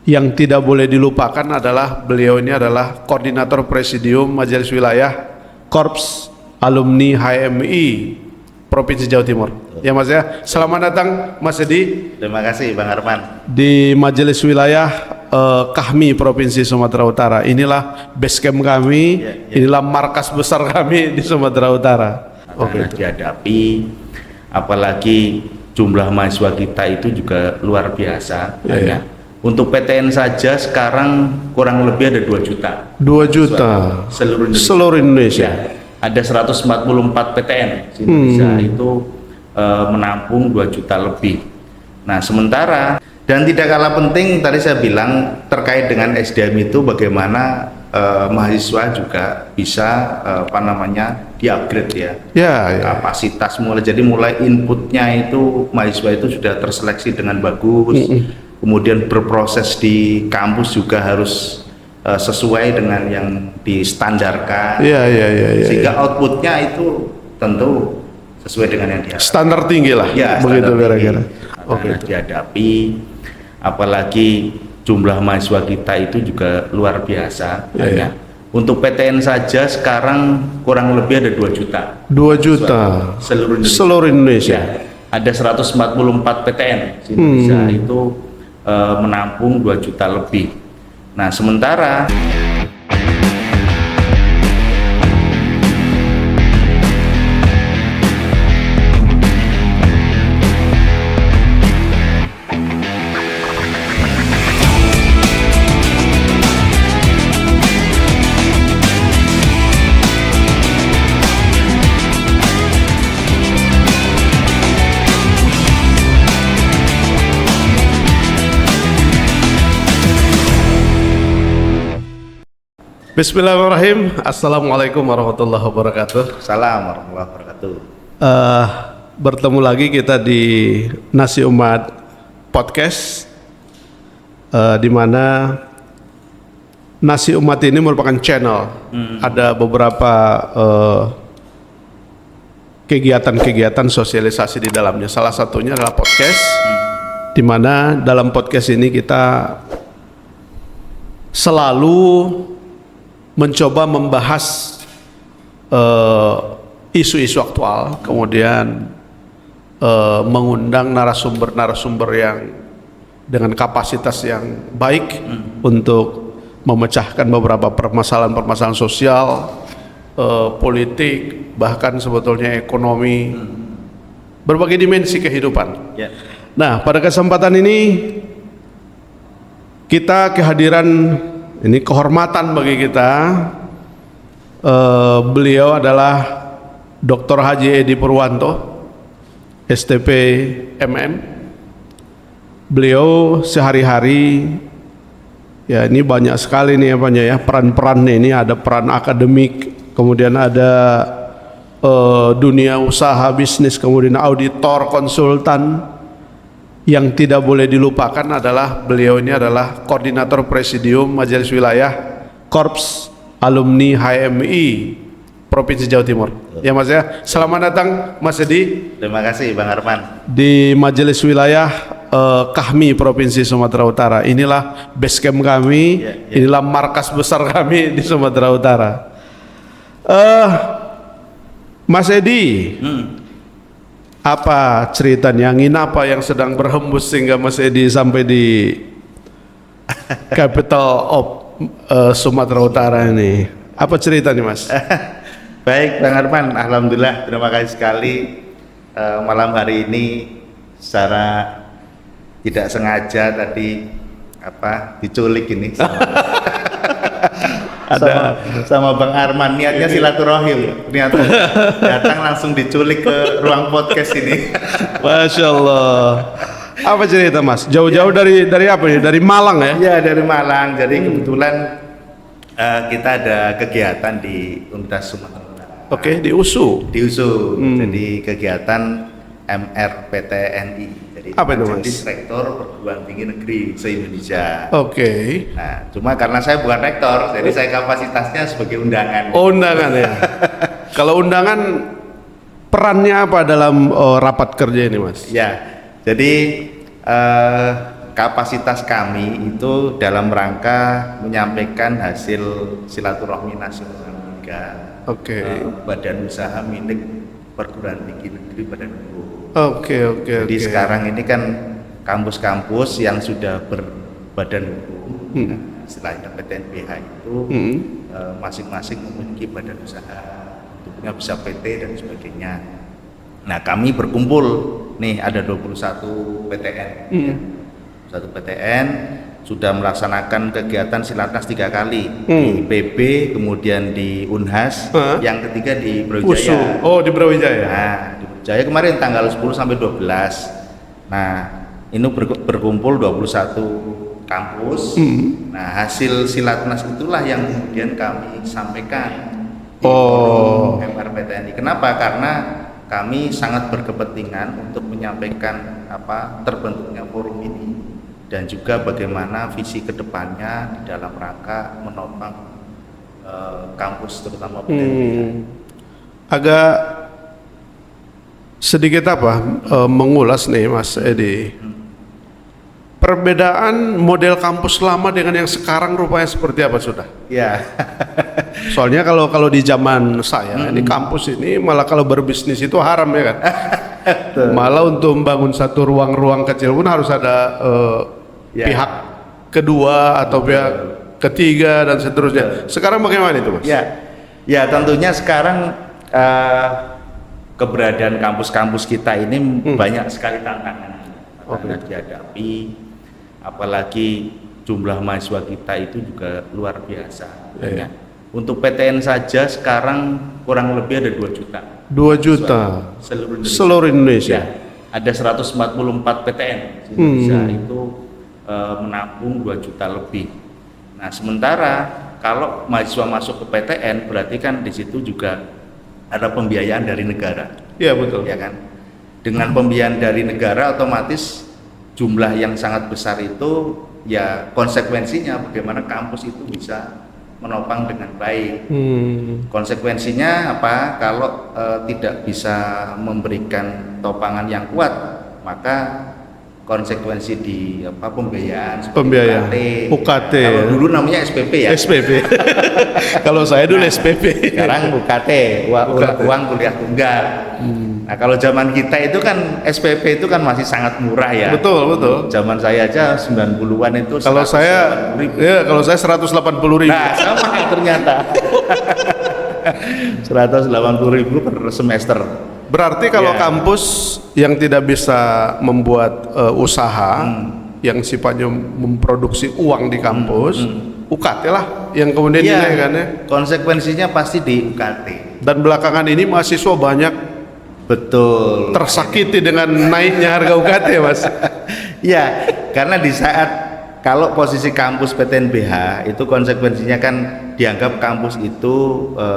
Yang tidak boleh dilupakan adalah beliau ini adalah Koordinator Presidium Majelis Wilayah Korps Alumni HMI Provinsi Jawa Timur. Ya Mas ya, selamat datang Mas Edi. Terima kasih Bang Arman. Di Majelis Wilayah Kahmi Provinsi Sumatera Utara. Inilah base camp kami, inilah markas besar kami di Sumatera Utara. Oke. Dihadapi, apalagi jumlah mahasiswa kita itu juga luar biasa. Untuk PTN saja sekarang kurang lebih ada 2 juta. 2 juta seluruh Indonesia. Ada 144 PTN di Indonesia itu menampung 2 juta lebih. Nah, sementara dan tidak kalah penting tadi saya bilang terkait dengan SDM itu bagaimana mahasiswa juga bisa di-upgrade ya. Kapasitas mulai inputnya itu mahasiswa itu sudah terseleksi dengan bagus. Kemudian berproses di kampus juga harus sesuai dengan yang distandarkan. Sehingga outputnya itu tentu sesuai dengan yang diharapkan. Standar tinggi lah. Ya, begitu kira-kira. Dihadapi, apalagi jumlah mahasiswa kita itu juga luar biasa. Untuk PTN saja sekarang kurang lebih ada 2 juta. 2 juta seluruh Indonesia. Ada 144 PTN di Indonesia itu menampung 2 juta lebih. Nah, sementara Bismillahirrahmanirrahim. Assalamualaikum warahmatullahi wabarakatuh. Salam warahmatullahi wabarakatuh. Bertemu lagi kita di Nasi Umat Podcast, di mana Nasi Umat ini merupakan channel. Ada beberapa kegiatan-kegiatan sosialisasi di dalamnya. Salah satunya adalah podcast, di mana dalam podcast ini kita selalu mencoba membahas isu-isu aktual, kemudian mengundang narasumber-narasumber yang dengan kapasitas yang baik untuk memecahkan beberapa permasalahan-permasalahan sosial, politik, bahkan sebetulnya ekonomi, berbagai dimensi kehidupan. Nah, pada kesempatan ini kita kehadiran, ini kehormatan bagi kita. Beliau adalah Dr. Haji Edi Purwanto, STP MN. Beliau sehari-hari, ya ini banyak sekali nih ya peran-perannya. Ini ada peran akademik, kemudian ada dunia usaha bisnis, kemudian auditor, konsultan. Yang tidak boleh dilupakan adalah beliau ini adalah Koordinator Presidium Majelis Wilayah Korps Alumni HMI Provinsi Jawa Timur. Ya Mas ya, selamat datang Mas Edi. Terima kasih Bang Arman. Di Majelis Wilayah Kahmi Provinsi Sumatera Utara. Inilah base camp kami, inilah markas besar kami di Sumatera Utara. Mas Edi, apa ceritanya, angin apa yang sedang berhembus sehingga Mas Edi sampai di capital of Sumatera Utara ini? Apa ceritanya Mas? Baik Bang Arman, alhamdulillah, terima kasih sekali. Malam hari ini secara tidak sengaja tadi diculik ini sama Bang Arman, niatnya silaturahim, niatnya datang langsung diculik ke ruang podcast ini. Masya Allah. Apa cerita Mas? Jauh-jauh dari apa nih? Dari Malang ya? Iya, dari Malang. Jadi kebetulan kita ada kegiatan di Universitas Sumatera Utara. Oke, di USU. Di USU. Jadi kegiatan MRPTNI. Jadi apa itu Mas? Majelis Rektor Perguruan Tinggi Negeri se-Indonesia. Oke. Nah, cuma karena saya bukan rektor, jadi saya kapasitasnya sebagai undangan. Oh, undangan ya. Kalau undangan perannya apa dalam rapat kerja ini Mas? Ya, jadi kapasitas kami itu dalam rangka menyampaikan hasil silaturahmi nasional 3 badan usaha milik perguruan tinggi negeri Badan Hukum. Jadi sekarang ini kan kampus-kampus yang sudah berbadan hukum, istilahnya PTNBH itu masing-masing memiliki badan usaha, bentuknya bisa PT dan sebagainya. Nah, kami berkumpul nih ada 21 PTN. Satu PTN sudah melaksanakan kegiatan Silatnas 3 kali di IPB, kemudian di Unhas, yang ketiga di Brawijaya. Di Brawijaya. Nah, di Brawijaya kemarin tanggal 10 sampai 12. Nah, ini berkumpul 21 kampus. Nah, hasil Silatnas itulah yang kemudian kami sampaikan di forum MRPTNI. Kenapa? Karena kami sangat berkepentingan untuk menyampaikan terbentuknya forum ini dan juga bagaimana visi kedepannya di dalam rangka menopang kampus terutama PTNBH. Agak sedikit mengulas nih Mas Edi. Perbedaan model kampus lama dengan yang sekarang rupanya seperti apa sudah? Ya. Soalnya kalau di zaman saya ini kampus ini malah kalau berbisnis itu haram ya kan. Malah untuk membangun satu ruang-ruang kecil pun harus ada pihak kedua atau pihak ketiga dan seterusnya. Sekarang bagaimana itu Mas? Ya tentunya sekarang keberadaan kampus-kampus kita ini banyak sekali tantangan yang dihadapi, apalagi jumlah mahasiswa kita itu juga luar biasa. Untuk PTN saja sekarang kurang lebih ada 2 juta. 2 juta seluruh Indonesia. Ada 144 PTN di Indonesia itu menampung 2 juta lebih. Nah, sementara kalau mahasiswa masuk ke PTN berarti kan di situ juga ada pembiayaan dari negara. Iya betul. Ya kan? Dengan pembiayaan dari negara otomatis jumlah yang sangat besar itu ya konsekuensinya bagaimana kampus itu bisa menopang dengan baik. Konsekuensinya apa? Kalau tidak bisa memberikan topangan yang kuat, maka konsekuensi di pembiayaan UKT. Kalau dulu namanya SPP ya. SPP. Kalau saya dulu SPP. Sekarang UKT, uang kuliah tunggal. Nah, kalau zaman kita itu kan SPP itu kan masih sangat murah ya. Betul. Zaman saya aja 90-an itu. Kalau saya 180.000. Nah, sama ternyata. 180.000 per semester. Berarti kalau kampus yang tidak bisa membuat usaha yang sifatnya memproduksi uang di kampus, UKT lah yang kemudian dinaikannya. Konsekuensinya pasti di UKT. Dan belakangan ini mahasiswa banyak tersakiti dengan naiknya harga UKT, Mas. Ya, karena di saat kalau posisi kampus PTNBH itu konsekuensinya kan dianggap kampus itu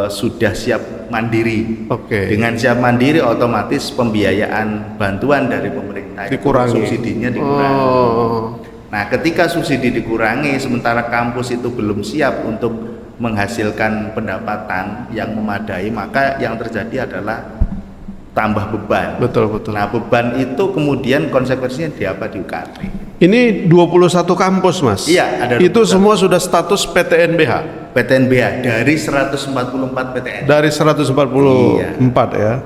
sudah siap mandiri. Dengan siap mandiri otomatis pembiayaan bantuan dari pemerintah dikurangi. Subsidinya dikurangi. Nah, ketika subsidi dikurangi sementara kampus itu belum siap untuk menghasilkan pendapatan yang memadai, maka yang terjadi adalah tambah beban. Betul. Nah, beban itu kemudian konsekuensinya di UKT. Ini 21 kampus, Mas. Iya, ada 21. Itu semua sudah status PTNBH. PTNBH dari 144 PTN. Dari 144 ya.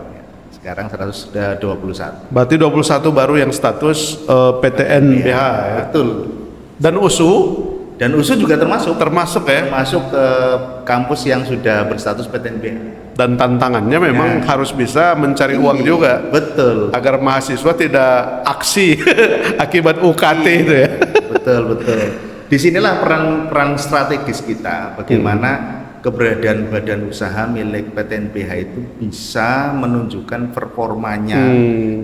Sekarang 121. Berarti 21 baru yang status PTNBH ya. Betul. Dan USU juga termasuk ya. Termasuk ke kampus yang sudah berstatus PTNBH. Dan tantangannya memang harus bisa mencari uang juga. Betul. Agar mahasiswa tidak aksi akibat UKT itu ya. Betul. Disinilah peran strategis kita, bagaimana keberadaan badan usaha milik PTNBH itu bisa menunjukkan performanya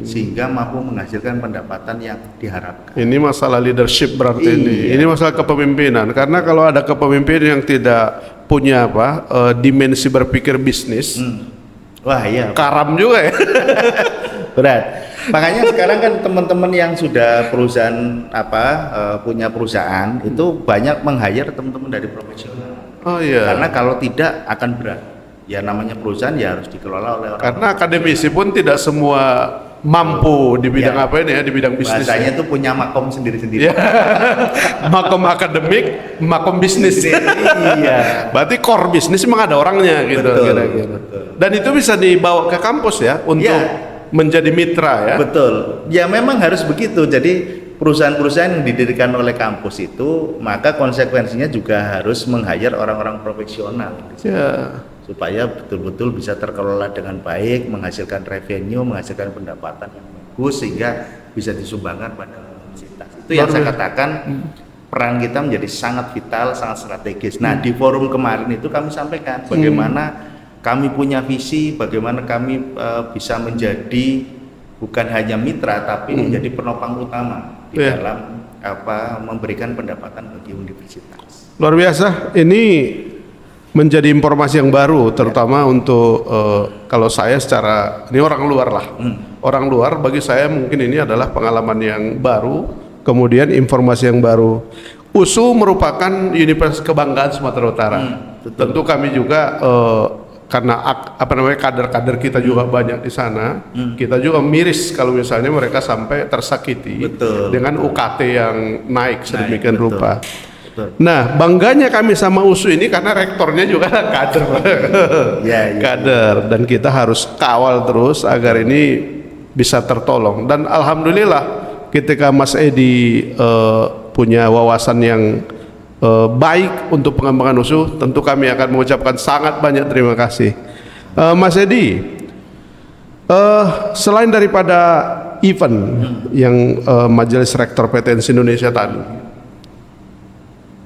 sehingga mampu menghasilkan pendapatan yang diharapkan. Ini masalah leadership berarti ini masalah kepemimpinan, karena kalau ada kepemimpinan yang tidak punya dimensi berpikir bisnis, wah iya, karam juga ya. Berat. Makanya sekarang kan teman-teman yang sudah perusahaan punya perusahaan itu banyak meng-hire teman-teman dari profesional. Oh iya. Karena kalau tidak akan berat. Ya namanya perusahaan ya harus dikelola oleh orang. Karena akademisi pun tidak semua mampu di bidang Ya. apa ini ya, di bidang bisnis. Bahasanya itu punya makom sendiri-sendiri. Ya. Makom akademik, makom bisnis. Iya. Berarti core bisnis memang ada orangnya gitu Betul, kira-kira. betul. Dan itu bisa dibawa ke kampus ya untuk Ya. menjadi mitra ya. Betul. Ya memang harus begitu. Jadi perusahaan-perusahaan yang didirikan oleh kampus itu, maka konsekuensinya juga harus meng-hire orang-orang profesional Ya. supaya betul-betul bisa terkelola dengan baik, menghasilkan revenue, menghasilkan pendapatan yang bagus sehingga bisa disumbangkan pada universitas. Itu yang saya katakan peran kita menjadi sangat vital, sangat strategis. Nah, di forum kemarin itu kami sampaikan bagaimana kami punya visi, bagaimana kami bisa menjadi bukan hanya mitra tapi menjadi penopang utama di dalam memberikan pendapatan bagi universitas. Luar biasa. Ini menjadi informasi yang baru, terutama untuk kalau saya secara ini orang luar lah. Orang luar bagi saya mungkin ini adalah pengalaman yang baru, kemudian informasi yang baru. USU merupakan universitas kebanggaan Sumatera Utara. Tentu kami juga karena kader-kader kita juga banyak di sana, kita juga miris kalau misalnya mereka sampai tersakiti dengan UKT yang naik sedemikian rupa. Nah, bangganya kami sama USU ini karena rektornya juga kader, kader, dan kita harus kawal terus agar ini bisa tertolong. Dan alhamdulillah, ketika Mas Edi punya wawasan yang baik untuk pengembangan USU, tentu kami akan mengucapkan sangat banyak terima kasih. Mas Edi, selain daripada event yang Majelis Rektor PTN Indonesia tadi,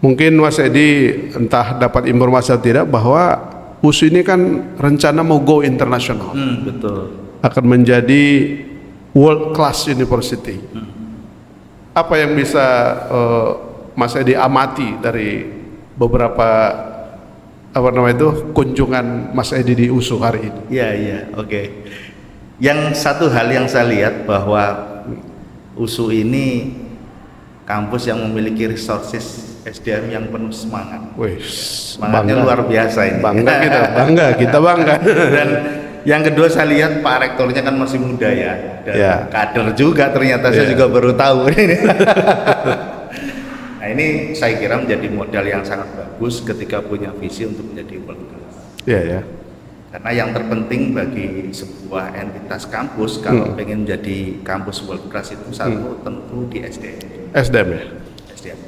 mungkin Mas Edi entah dapat informasi atau tidak bahwa USU ini kan rencana mau go internasional, Betul. akan menjadi world class university. Apa yang bisa Mas Edi amati dari beberapa kunjungan Mas Edi di USU hari ini? Iya, oke. Yang satu hal yang saya lihat bahwa USU ini kampus yang memiliki resources SDM yang penuh semangat. Wih, Semangatnya luar biasa ini. Bangga kita bangga. Dan yang kedua saya lihat Pak Rektornya kan masih muda ya, dan kader juga ternyata saya juga baru tahu ini. Nah, ini saya kira menjadi modal yang sangat bagus ketika punya visi untuk menjadi world class. Iya. Karena yang terpenting bagi sebuah entitas kampus kalau pengen menjadi kampus world class itu satu tentu di SDM. SDM ya. SDM.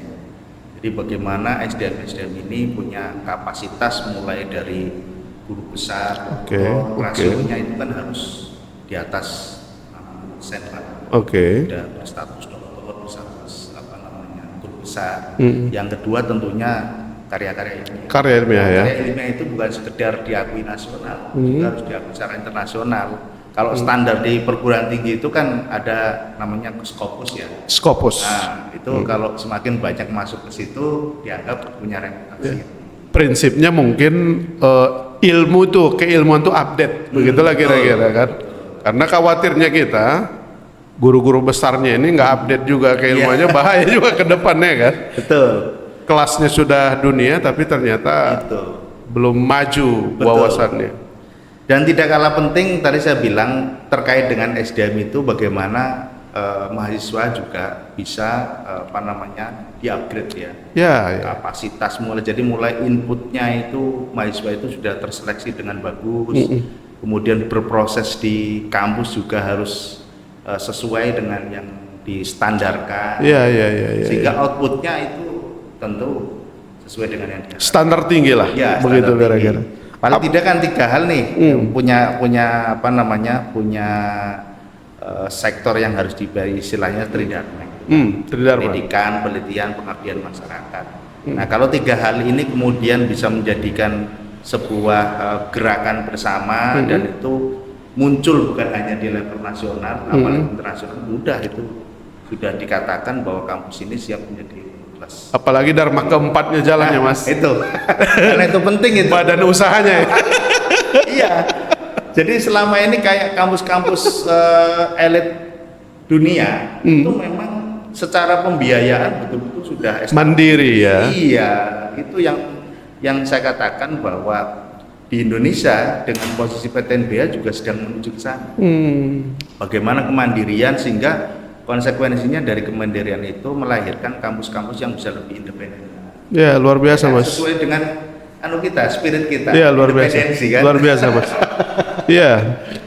Jadi bagaimana SDM ini punya kapasitas mulai dari guru besar, rasionya itu kan harus di atas sentra. Dan berstatus doktor, berstatus guru besar. Yang kedua tentunya karya-karya ilmiah. Karya ilmiah ya. Karya ilmiah itu bukan sekedar diakui nasional, juga harus diakui secara internasional. Kalau standar di perguruan tinggi itu kan ada namanya Scopus ya. Scopus. Nah, itu kalau semakin banyak masuk ke situ dianggap punya reputasi. Prinsipnya mungkin ilmu tuh, keilmuan tuh update, begitulah kira-kira kan. Karena khawatirnya kita guru-guru besarnya ini nggak update juga keilmuannya, bahaya juga ke depannya kan. Betul. Kelasnya sudah dunia tapi ternyata belum maju wawasannya. Dan tidak kalah penting tadi saya bilang terkait dengan SDM itu bagaimana mahasiswa juga bisa di-upgrade ya. Kapasitas mulai inputnya itu mahasiswa itu sudah terseleksi dengan bagus. Kemudian berproses di kampus juga harus sesuai dengan yang distandarkan. Sehingga outputnya itu tentu sesuai dengan yang diharapkan. Standar tinggi lah. Ya, begitu kira-kira. Paling tidak kan 3 hal nih punya sektor yang harus diberi istilahnya tridharma. Pendidikan, penelitian, pengabdian masyarakat. Nah, kalau 3 hal ini kemudian bisa menjadikan sebuah gerakan bersama dan itu muncul bukan hanya di level nasional, apalagi internasional, mudah itu sudah dikatakan bahwa kampus ini siap menjadi kelas. Apalagi dharma keempatnya jalannya Mas. Itu, karena itu penting itu. Badan usahanya ya. Iya. Jadi selama ini kayak kampus-kampus elit dunia itu memang secara pembiayaan betul-betul sudah mandiri ya. Iya, itu yang saya katakan bahwa di Indonesia dengan posisi PTNBH juga sedang menuju ke sana. Bagaimana kemandirian sehingga konsekuensinya dari kemandirian itu melahirkan kampus-kampus yang bisa lebih independen. Ya, luar biasa, Mas. Sesuai dengan kita, spirit kita. Iya, luar biasa. Kan? Luar biasa, Mas. Iya.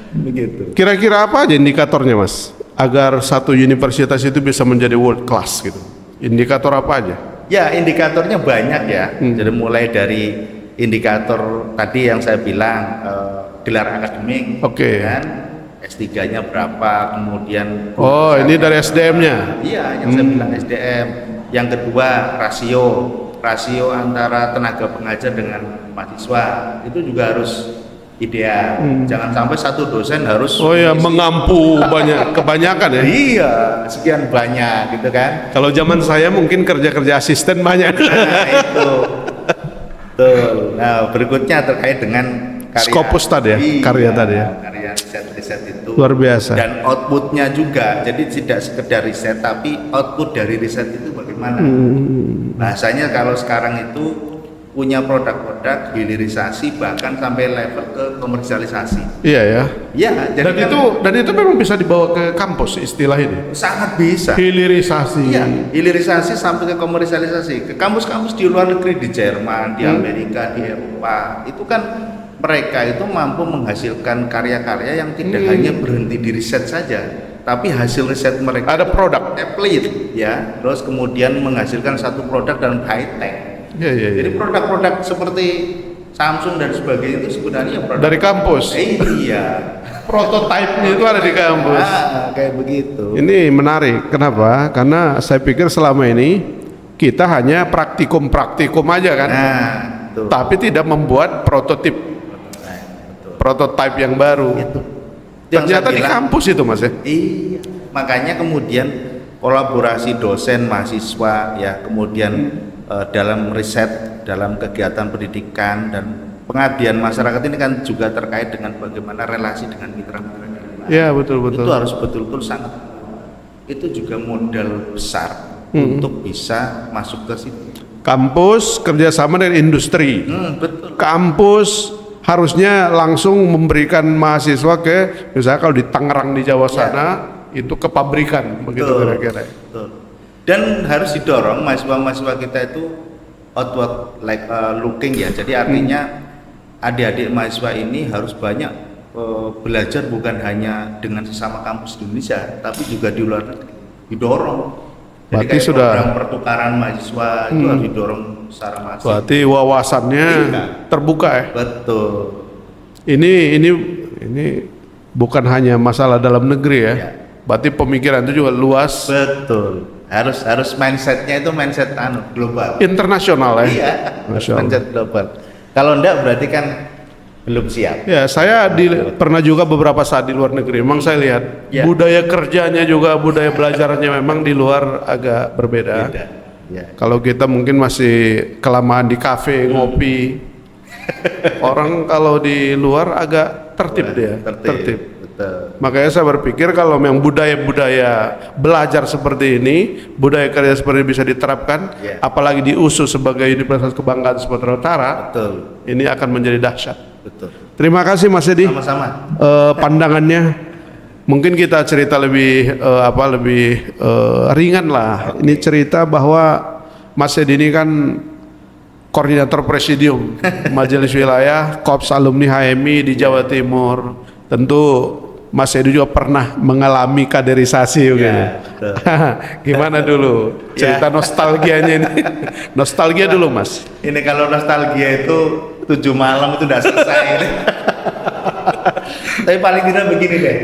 Begitu. Kira-kira apa aja indikatornya, Mas, agar satu universitas itu bisa menjadi world class gitu? Indikator apa aja? Ya, indikatornya banyak ya. Jadi mulai dari indikator tadi yang saya bilang gelar akademik, Oke. kan? S3-nya berapa, kemudian Oh, ini dari SDM-nya. Iya, yang saya bilang SDM. Yang kedua rasio antara tenaga pengajar dengan mahasiswa itu juga harus ideal. Jangan sampai satu dosen harus mengampu kebanyakan ya. Iya, sekian banyak gitu kan. Kalau zaman saya mungkin kerja asisten banyak. Nah, itu. Betul. Nah, berikutnya terkait dengan karya. Scopus tadi ya, karya tadi ya. Karya riset itu. Luar biasa. Dan outputnya juga. Jadi tidak sekedar riset, tapi output dari riset itu bagaimana? Bahasanya kalau sekarang itu punya produk-produk hilirisasi bahkan sampai level ke komersialisasi. Iya ya. Iya. Jadi dan itu memang bisa dibawa ke kampus istilah ini. sangat bisa. Hilirisasi. Iya, hilirisasi sampai ke komersialisasi. Ke kampus-kampus di luar negeri, di Jerman, di Amerika, di Eropa, itu kan mereka itu mampu menghasilkan karya-karya yang tidak hanya berhenti di riset saja, tapi hasil riset mereka Ada produk. template ya, terus kemudian menghasilkan satu produk dalam high tech. Iya. Jadi produk-produk seperti Samsung dan sebagainya itu sebenarnya produk Dari kampus. Iya. Prototipenya itu ada di kampus. Kayak begitu. Ini menarik. Kenapa? Karena saya pikir selama ini kita hanya praktikum aja kan. Nah, betul. Tapi tidak membuat prototipe yang baru. Itu. Ternyata di kampus itu, Mas ya. Iya. Makanya kemudian kolaborasi dosen mahasiswa ya, kemudian dalam riset, dalam kegiatan pendidikan dan pengabdian masyarakat ini kan juga terkait dengan bagaimana relasi dengan mitra-mitra. Iya, betul. Itu harus betul-betul sangat. Itu juga modal besar untuk bisa masuk ke situ. Kampus kerjasama dengan industri. Betul. Kampus harusnya langsung memberikan mahasiswa ke, misalnya kalau di Tangerang di Jawa sana, itu ke pabrikan, begitu kira-kira. Betul. Dan harus didorong mahasiswa-mahasiswa kita itu outward looking ya. Jadi artinya adik-adik mahasiswa ini harus banyak belajar bukan hanya dengan sesama kampus di Indonesia, tapi juga di luar negeri. Didorong. Jadi Berarti kayak sudah program pertukaran mahasiswa itu harus didorong secara masif. berarti wawasannya terbuka ya. Betul. Ini bukan hanya masalah dalam negeri ya. Berarti pemikiran itu juga luas. Betul. Harus mindsetnya itu mindset global. Internasional ya. Iya. Mindset global. Kalau enggak berarti kan belum siap. Ya, saya pernah juga beberapa saat di luar negeri. Memang saya lihat budaya kerjanya juga, budaya belajarnya memang di luar agak berbeda. Beda. Ya. Kalau kita mungkin masih kelamaan di kafe ngopi. Orang kalau di luar agak tertib dia. Tertib. Betul. Makanya saya berpikir kalau memang budaya-budaya belajar seperti ini, budaya kerja seperti ini bisa diterapkan, apalagi di USU sebagai Universitas Kebanggaan Sumatera Utara, Betul. ini akan menjadi dahsyat. Betul. Terima kasih Mas Edi. Sama-sama. Pandangannya. Mungkin kita cerita lebih ringan lah. Ini cerita bahwa Mas Edi ini kan koordinator presidium Majelis Wilayah Korps Alumni HMI di Jawa Timur. Tentu Mas Edi juga pernah mengalami kaderisasi gitu. Gimana dulu cerita nostalgianya ini? Nostalgia dulu Mas. Ini kalau nostalgia itu 7 malam itu udah selesai. Tapi paling tidak begini deh.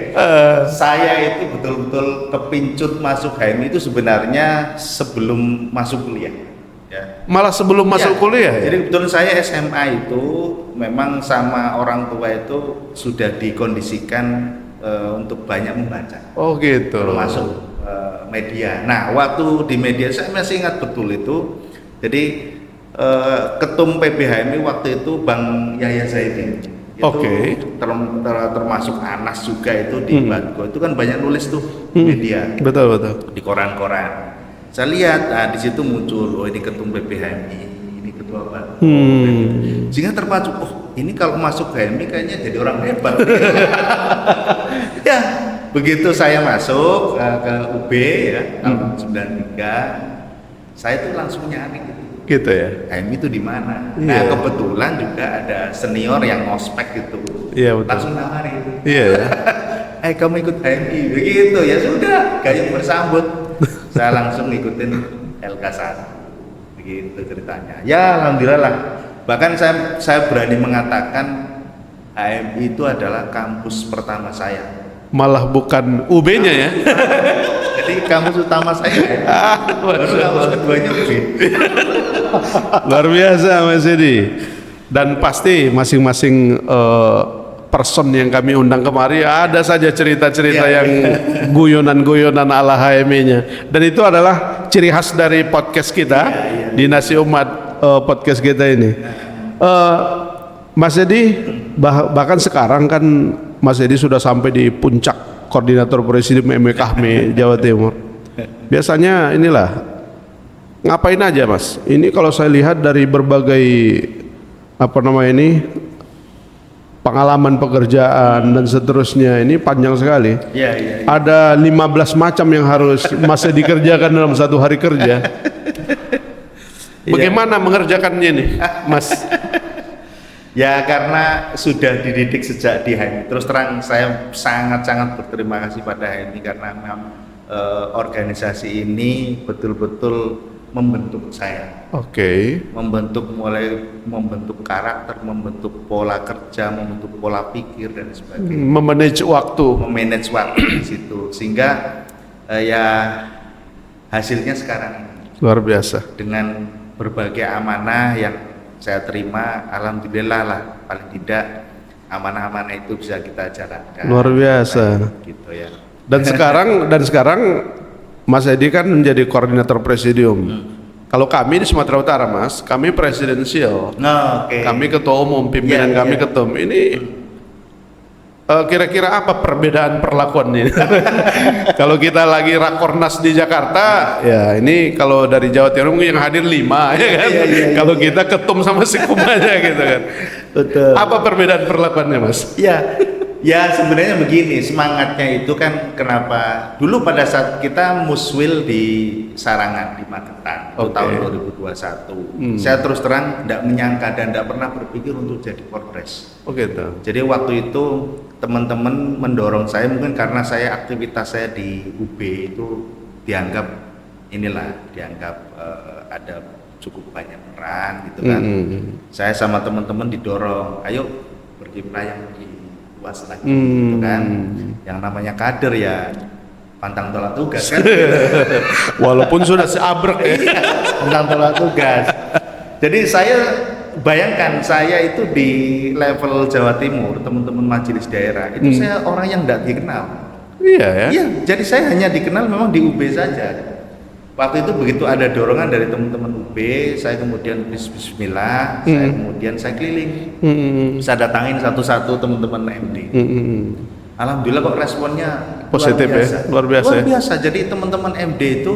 Saya itu betul-betul kepincut masuk HMI itu sebenarnya sebelum masuk kuliah. Ya. Malah sebelum masuk kuliah ya? Jadi kebetulan saya SMA itu memang sama orang tua itu sudah dikondisikan untuk banyak membaca. Oh gitu. Termasuk media. Nah, waktu di media saya masih ingat betul itu. Jadi ketum PBHMI waktu itu Bang Yahya Zaidin. Itu termasuk Anas juga itu di Badko. Itu kan banyak nulis tuh media. Betul. Di koran-koran. Saya lihat, di situ muncul, oh ini ketum PBHMI, ini ketua baru. Sehingga terpacu, oh ini kalau masuk HMI kayaknya jadi orang hebat. Ya, begitu saya masuk ke UB ya tahun 93, saya tuh langsung nyari Gitu ya. HMI itu di mana. Iya. Nah kebetulan juga ada senior yang ngospek gitu, Iya, betul. langsung nawarin. Iya ya. Kamu ikut HMI, begitu ya sudah, gayung bersambut. Saya langsung ngikutin LK1, begitu ceritanya. Ya alhamdulillah lah. Bahkan saya berani mengatakan HMI itu adalah kampus pertama saya. Malah bukan UB-nya ya. Jadi kampus utama saya. Baru kampus keduanya UB. Luar biasa Mas Edi. Dan pasti masing-masing person yang kami undang kemari ada saja cerita-cerita yang guyonan-guyonan ala HMI-nya. Dan itu adalah ciri khas dari podcast kita, Dinasti Umat podcast kita ini. Mas Edi, bahkan sekarang kan Mas Edi sudah sampai di puncak koordinator presidium MKHMI Jawa Timur. Biasanya inilah ngapain aja Mas? Ini kalau saya lihat dari berbagai pengalaman pekerjaan dan seterusnya, ini panjang sekali. Iya. Ada 15 macam yang harus Mas Edi kerjakan dalam satu hari kerja. Bagaimana mengerjakannya nih, Mas? Ya karena sudah dididik sejak di HMI. Terus terang saya sangat-sangat berterima kasih pada HMI karena memang organisasi ini betul-betul membentuk saya. Oke. Mulai membentuk karakter, membentuk pola kerja, membentuk pola pikir dan sebagainya. Memanage waktu di situ. Sehingga ya hasilnya sekarang ini. Luar biasa. Dengan berbagai amanah yang saya terima, alhamdulillah lah, paling tidak amanah-amanah itu bisa kita jalankan. Luar biasa. Gitu ya. Dan sekarang Mas Edi kan menjadi koordinator presidium. Kalau kami di Sumatera Utara, Mas, kami presidensial. Oke. Kami ketua umum, pimpinan kami ketum. Ini kira-kira apa perbedaan perlakuan ini? Kalau kita lagi rakornas di Jakarta, ya ini kalau dari Jawa Timur mungkin yang hadir 5 ya kan. Kalau kita ketum sama sikum aja gitu kan. Betul. Apa perbedaan perlakuannya, Mas? Ya sebenarnya begini, semangatnya itu kan kenapa dulu pada saat kita muswil di Sarangan di Magetan itu tahun 2021, saya terus terang tidak menyangka dan tidak pernah berpikir untuk jadi Polres. Oh gitu. Jadi waktu itu teman-teman mendorong saya, mungkin karena saya aktivitas saya di UB itu dianggap ada cukup banyak peran gitu kan. Saya sama teman-teman didorong, ayo berkiprah di luas lagi gitu kan. Yang namanya kader ya pantang tolak tugas kan. Walaupun sudah seabrek ya. Pantang tolak tugas. Jadi saya bayangkan saya itu di level Jawa Timur, teman-teman majelis daerah itu saya orang yang tidak dikenal. Iya ya. Iya, jadi saya hanya dikenal memang di UB saja. Waktu itu begitu ada dorongan dari teman-teman UB, saya kemudian bismillah, saya keliling, saya datangin satu-satu teman-teman MD. Alhamdulillah kok responnya positif luar biasa. Jadi teman-teman MD itu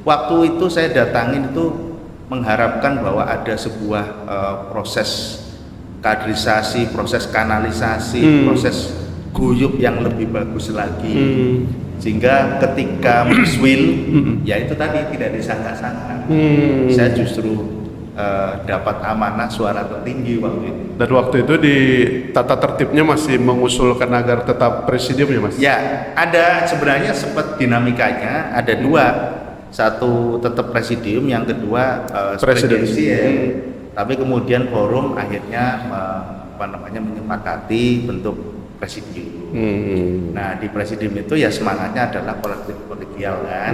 waktu itu saya datangin itu mengharapkan bahwa ada sebuah proses kaderisasi, proses kanalisasi, proses guyup yang lebih bagus lagi. Sehingga ketika muswil ya itu tadi tidak disangka-sangka. Saya justru dapat amanah suara tertinggi waktu itu. Dan waktu itu di tata tertibnya masih mengusulkan agar tetap presidium ya Mas? Ya, ada sebenarnya sempat dinamikanya ada dua. Satu tetap presidium, yang kedua presidensi. Tapi kemudian forum akhirnya menyepakati bentuk presidium. Nah di presidium itu ya semangatnya adalah kolegial kan,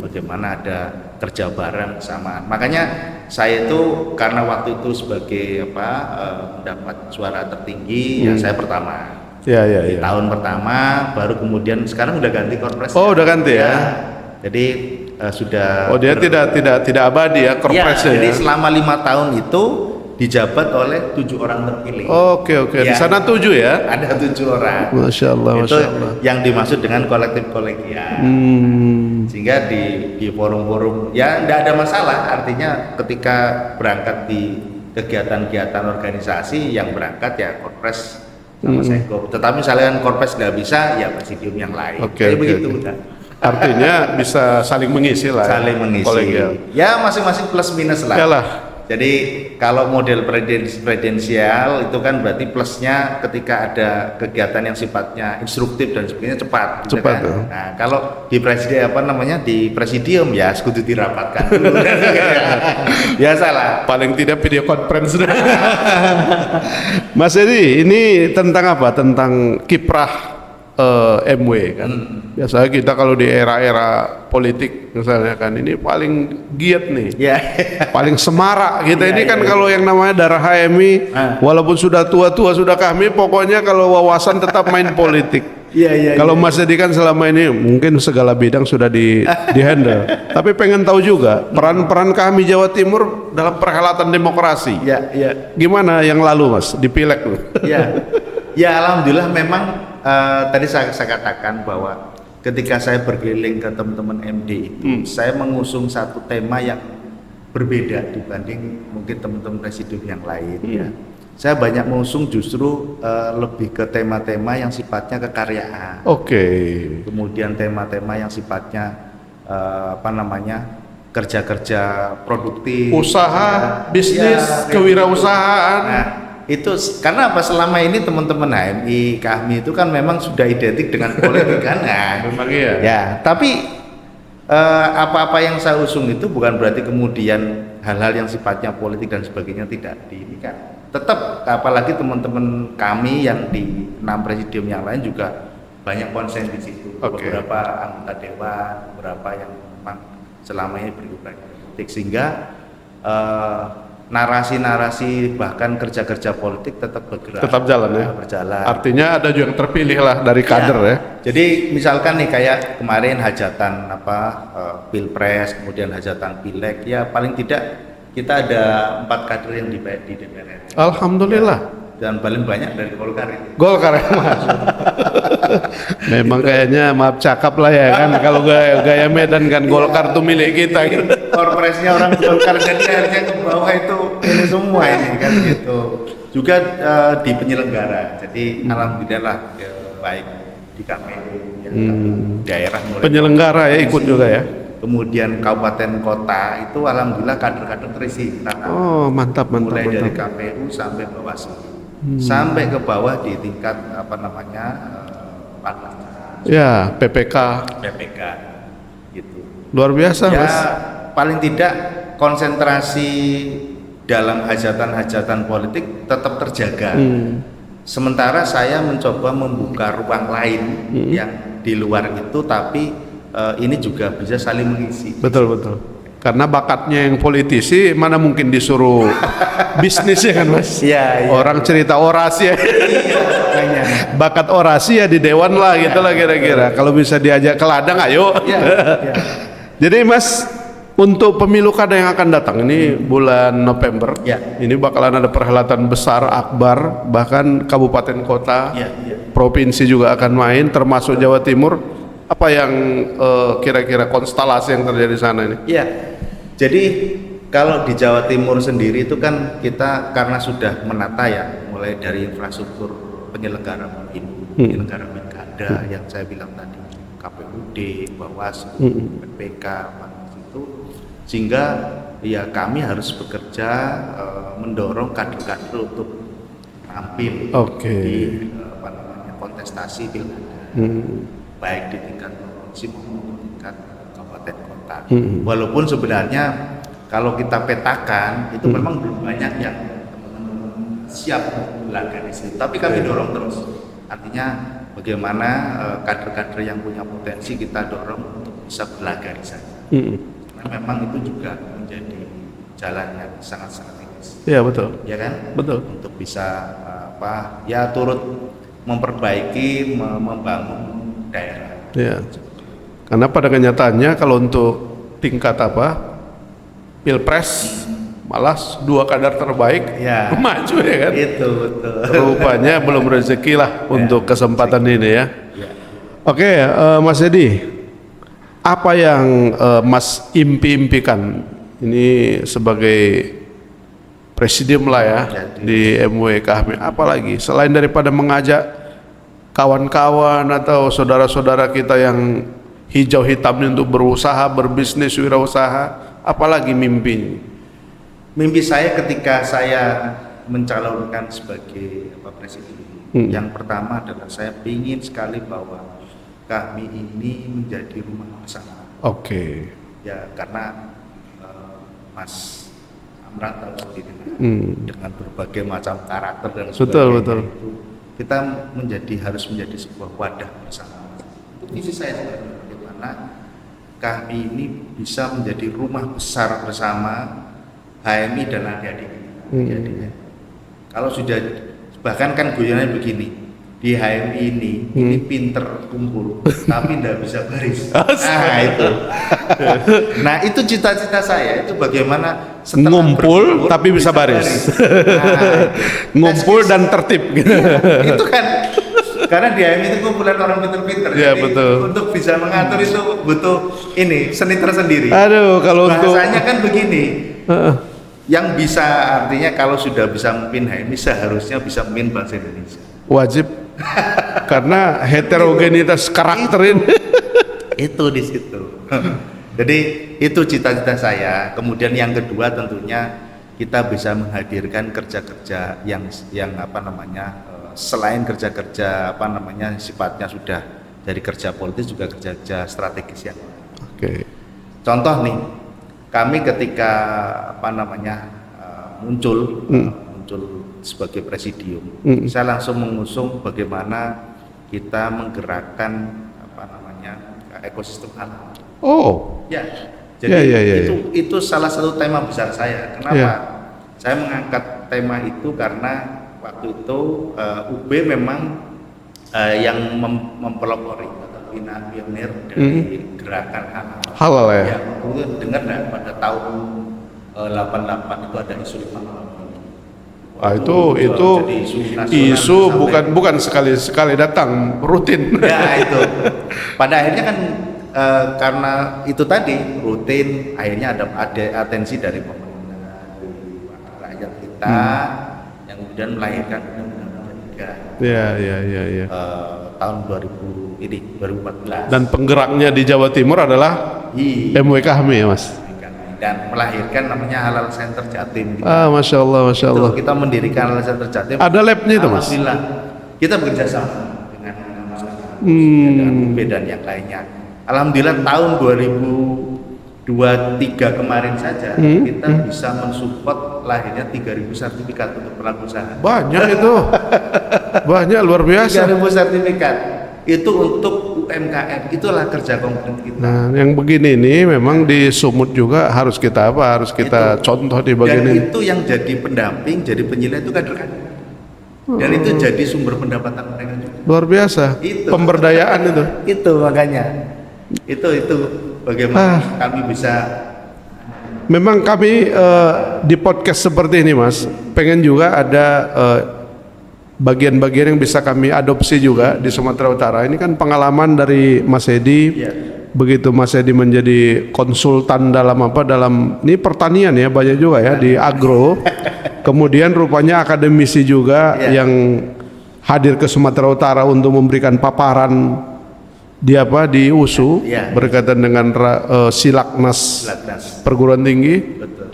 bagaimana ada kerja bareng kesamaan. Makanya saya itu karena waktu itu sebagai mendapat suara tertinggi, ya saya pertama. Di tahun pertama, baru kemudian sekarang udah ganti korpres. Oh udah ganti ya. Jadi sudah. Oh dia tidak abadi ya korpresnya. Jadi selama 5 tahun itu dijabat oleh 7 orang terpilih. Oke. Di Ya. sana 7 ya. Ada 7 orang. Masya Allah, Itu Masya Allah. yang dimaksud dengan kolektif kolegial. Sehingga di forum-forum ya tidak ada masalah. Artinya ketika berangkat di kegiatan-kegiatan organisasi yang berangkat ya Korpres sama Sekop. Tetapi misalnya Korpres nggak bisa ya presidium yang lain. Oke, Jadi oke, begitu oke. udah. Artinya bisa saling mengisi lah. Saling mengisi. Kolegial. Ya masing-masing plus minus lah. Yalah. Jadi kalau model presidensial itu kan berarti plusnya ketika ada kegiatan yang sifatnya instruktif dan sebagainya cepat. Gitu Cepat, kan? ya. Nah kalau di presiden di presidium ya sekutu dirapatkan dulu. Biasalah. Paling tidak video conference. Mas Edi, ini tentang apa? Tentang kiprah MW kan. Biasanya kita kalau di era-era politik misalnya kan ini paling giat nih. Ya. Paling semarak kita Ya, ini kan ya, kalau yang namanya darah HMI walaupun sudah tua-tua sudah kami pokoknya kalau wawasan tetap main politik. Iya. Kalau Mas Edi kan selama ini mungkin segala bidang sudah di handle. Tapi pengen tahu juga peran-peran kami Jawa Timur dalam perhelatan demokrasi. Ya. Gimana yang lalu Mas di Pileg tuh? Ya alhamdulillah memang tadi saya katakan bahwa ketika saya berkeliling ke teman-teman MD itu saya mengusung satu tema yang berbeda dibanding mungkin teman-teman presidium yang lain ya. Saya banyak mengusung justru lebih ke tema-tema yang sifatnya kekaryaan. Oke. Kemudian tema-tema yang sifatnya kerja-kerja produktif, Usaha, bisnis, ya, kewirausahaan. Nah, itu karena apa selama ini teman-teman HMI kami itu kan memang sudah identik dengan politik kan. Nah, Memang iya. ya, tapi apa-apa yang saya usung itu bukan berarti kemudian hal-hal yang sifatnya politik dan sebagainya tidak diinikan. Tetap apalagi teman-teman kami yang di 6 presidium yang lain juga banyak konsen di situ. Oke. Beberapa anggota dewan, beberapa yang memang selama ini berhubungan politik sehingga narasi-narasi bahkan kerja-kerja politik tetap bergerak, Tetap jalan ya. berjalan. Artinya ada juga yang terpilih lah dari kader ya. Jadi misalkan nih kayak kemarin hajatan Pilpres, kemudian hajatan Pileg, ya paling tidak kita ada 4 kader yang di DPR. Alhamdulillah. Dan paling banyak dari Golkar itu. Golkar ya Mas. Memang kayaknya maaf cakap lah ya kan kalau gaya Medan kan Golkar tuh milik kita gitu. Korpresnya orang Golkar jadi akhirnya ke bawah itu ini semua ini kan gitu. Juga di penyelenggara. Jadi alhamdulillah ya, baik di KPU ya, daerah mulai Penyelenggara ya ikut juga ya. kemudian kabupaten kota itu alhamdulillah kader-kader terisi. Oh mantap. Mulai dari KPU sampai Bawaslu. Sampai ke bawah di tingkat Panwaslu. Ya PPK PPK gitu. luar biasa Ya Mas. paling tidak konsentrasi dalam hajatan-hajatan politik tetap terjaga. Sementara saya mencoba membuka ruang lain yang di luar itu, tapi ini juga bisa saling mengisi. Betul. Karena bakatnya yang politisi mana mungkin disuruh bisnis ya kan Mas. Iya. Orang cerita orasi ya. Makanya. Bakat orasi ya di dewan lah gitu lah kira-kira. Kalau bisa diajak ke ladang ayo. Iya. Jadi Mas untuk pemilu kada yang akan datang ini bulan November. Ya. Ini bakalan ada perhelatan besar akbar, bahkan kabupaten kota, Iya. provinsi juga akan main termasuk Jawa Timur. Apa yang kira-kira konstelasi yang terjadi di sana ini? Iya. Jadi kalau di Jawa Timur sendiri itu kan kita karena sudah menata ya, mulai dari infrastruktur penyelenggara pemilu, penyelenggara pilkada yang saya bilang tadi, KPUD, Bawaslu, PPK, itu, sehingga ya kami harus bekerja mendorong kader-kader untuk tampil di kontestasi pilkada, baik di tingkat provinsi maupun di tingkat kabupaten kota. Walaupun sebenarnya kalau kita petakan itu memang belum banyak yang teman-teman siap belajar di situ, tapi kami dorong terus. Artinya bagaimana kader-kader yang punya potensi kita dorong untuk bisa belajar di sana. Karena memang itu juga menjadi jalan yang sangat-sangat bagus. Iya betul. Ya kan? Betul. Untuk bisa ya turut memperbaiki, membangun daerah. Ya. Karena pada kenyataannya kalau untuk tingkat Pilpres malah 2 kadar terbaik Ya. maju ya kan. Itu betul. Rupanya belum rezeki lah untuk kesempatan ini ya. Ya. Oke, Mas Edi, apa yang Mas impi-impikan ini sebagai presidium lah ya di MW Kahmi? Apalagi selain daripada mengajak kawan-kawan atau saudara-saudara kita yang hijau hitam untuk berusaha, berbisnis, wirausaha, apalagi mimpi? Mimpi saya ketika saya mencalonkan sebagai presiden, yang pertama adalah saya ingin sekali bahwa kami ini menjadi rumah bersama. Oke. Ya karena Mas Amran tahu sendiri dengan berbagai macam karakter dan sebagainya, Betul. itu kita harus menjadi sebuah wadah bersama. Itu visi saya sebenarnya, bagaimana kami ini bisa menjadi rumah besar bersama HMI dan adik-adik. Kalau sudah, bahkan kan guyonanya begini, di HMI ini pinter kumpul tapi tidak bisa baris. Nah itu. Nah itu cita-cita saya, itu bagaimana setelah Ngumpul berkumpul, tapi bisa baris. Nah, Ngumpul dan tertib gitu. itu kan karena di HMI itu kumpulan orang pinter-pinter. Iya, Jadi betul. untuk bisa mengatur itu butuh ini seni tersendiri. Aduh, kalau untuk Bahasanya kan begini, yang bisa, artinya kalau sudah bisa memimpin HMI seharusnya bisa memimpin bangsa Indonesia. wajib karena heterogenitas karakter ini. Itu di situ. Jadi itu cita-cita saya. Kemudian yang kedua tentunya kita bisa menghadirkan kerja-kerja yang selain kerja-kerja sifatnya sudah dari kerja politis, juga kerja-kerja strategis yang. Oke. Contoh nih, kami ketika muncul sebagai presidium, saya langsung mengusung bagaimana kita menggerakkan ekosistem halal. Oh. Ya, jadi Ya. itu salah satu tema besar saya. Kenapa? Ya. Saya mengangkat tema itu karena waktu itu UB memang yang mempelopori atau pionir dari gerakan halal. Halal ya. Ya, waktu itu dengar nggak pada tahun 88 itu ada isu 58. Itu jadi isu nasional bukan sekali datang, rutin. Ya itu. Pada akhirnya kan karena itu tadi rutin, akhirnya ada atensi dari pemerintah, dari rakyat kita, yang kemudian melahirkan Undang-Undang 3 Ya. tahun 2014. Dan penggeraknya di Jawa Timur adalah MW Kahmi ya Mas. Dan melahirkan namanya Halal Center Jatim. Masya Allah. Itu kita mendirikan Halal Center Jatim. Ada labnya itu Mas? Alhamdulillah. Kita bekerja sama dengan dengan UB dan yang lainnya. Alhamdulillah tahun 2023 kemarin saja kita bisa mensupport lahirnya 3.000 sertifikat untuk pelaku usaha. Banyak itu. Banyak, luar biasa. 3.000 sertifikat itu untuk UMKM, itulah kerja konkret kita. Nah, yang begini ini memang di Sumut juga harus kita contoh di bagian Dan ini. itu yang jadi pendamping, jadi penilai itu kader-kader. Dan itu jadi sumber pendapatan mereka juga. Luar biasa. Itu. Pemberdayaan itu. Itu makanya. Itu bagaimana kami bisa. Memang kami di podcast seperti ini Mas, pengen juga ada bagian-bagian yang bisa kami adopsi juga di Sumatera Utara. Ini kan pengalaman dari Mas Edi. Ya. Begitu Mas Edi menjadi konsultan dalam ini pertanian ya, banyak juga ya di agro. Kemudian rupanya akademisi juga yang hadir ke Sumatera Utara untuk memberikan paparan di USU berkaitan dengan Silaknas perguruan tinggi. Betul.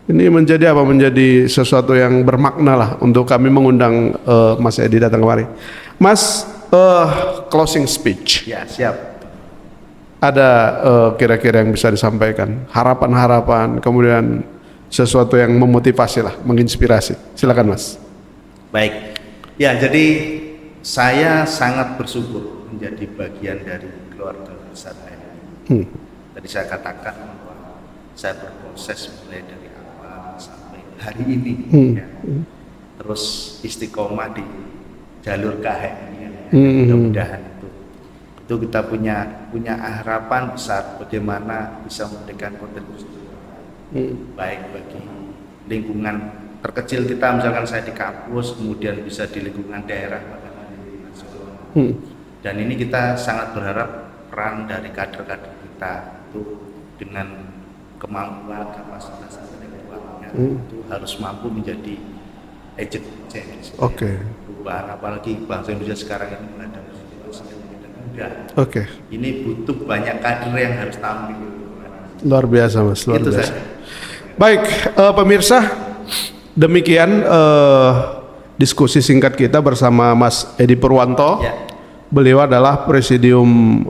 Ini menjadi sesuatu yang bermakna lah untuk kami mengundang Mas Edi datang kemari. Mas, closing speech. Ya, siap. Ada kira-kira yang bisa disampaikan, harapan-harapan, kemudian sesuatu yang memotivasi lah, menginspirasi. Silakan Mas. Baik. Ya, jadi saya sangat bersyukur menjadi bagian dari keluarga besar HMI. Tadi saya katakan bahwa saya berproses mulai dari sampai hari ini ya. Terus istiqomah di jalur KHMI ya. Mudah-mudahan itu kita punya harapan besar bagaimana bisa memberikan kontribusi baik bagi lingkungan terkecil kita, misalkan saya di kampus, kemudian bisa di lingkungan daerah, bahkan di nasional. Dan ini kita sangat berharap peran dari kader-kader kita itu dengan kemampuan, kapasitas intelektualnya itu harus mampu menjadi agent change. Oke. Perubahan, apalagi bangsa Indonesia sekarang ini menghadapi situasi yang tidak mudah. Oke. Ini butuh banyak kader yang harus tampil. Luar biasa Mas, luar Itu biasa. saja. Baik, pemirsa, demikian diskusi singkat kita bersama Mas Edi Purwanto. Ya. Beliau adalah Presidium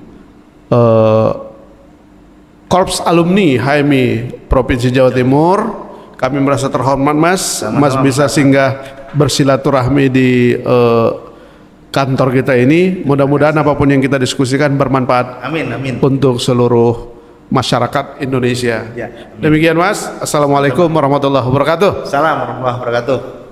Korps Alumni HMI Provinsi Jawa Timur. Kami merasa terhormat Mas, Mas bisa singgah bersilaturahmi di kantor kita ini. Mudah-mudahan apapun yang kita diskusikan bermanfaat Amin, amin. untuk seluruh masyarakat Indonesia. Ya, amin. Demikian Mas, Assalamualaikum warahmatullahi wabarakatuh. Salam warahmatullahi wabarakatuh.